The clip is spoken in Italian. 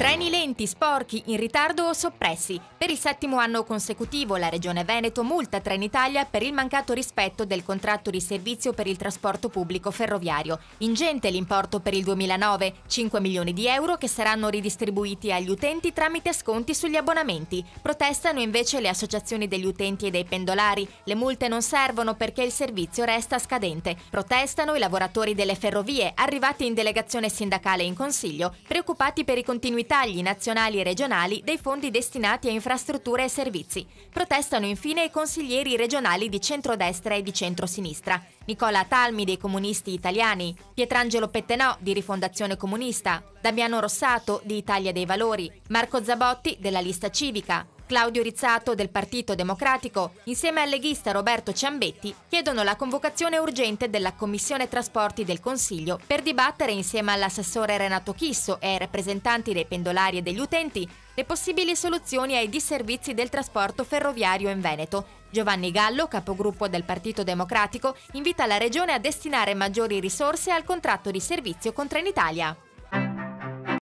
Treni lenti, sporchi, in ritardo o soppressi. Per il 7° anno consecutivo la Regione Veneto multa Trenitalia per il mancato rispetto del contratto di servizio per il trasporto pubblico ferroviario. Ingente l'importo per il 2009, 5 milioni di euro che saranno ridistribuiti agli utenti tramite sconti sugli abbonamenti. Protestano invece le associazioni degli utenti e dei pendolari. Le multe non servono perché il servizio resta scadente. Protestano i lavoratori delle ferrovie, arrivati in delegazione sindacale in Consiglio, preoccupati per i continui tagli nazionali e regionali dei fondi destinati a infrastrutture e servizi. Protestano infine i consiglieri regionali di centrodestra e di centrosinistra. Nicola Talmi dei Comunisti Italiani, Pietrangelo Pettenò di Rifondazione Comunista, Damiano Rossato di Italia dei Valori, Marco Zabotti della Lista Civica, Claudio Rizzato del Partito Democratico, insieme al leghista Roberto Ciambetti, chiedono la convocazione urgente della Commissione Trasporti del Consiglio per dibattere insieme all'assessore Renato Chisso e ai rappresentanti dei pendolari e degli utenti le possibili soluzioni ai disservizi del trasporto ferroviario in Veneto. Giovanni Gallo, capogruppo del Partito Democratico, invita la Regione a destinare maggiori risorse al contratto di servizio con Trenitalia.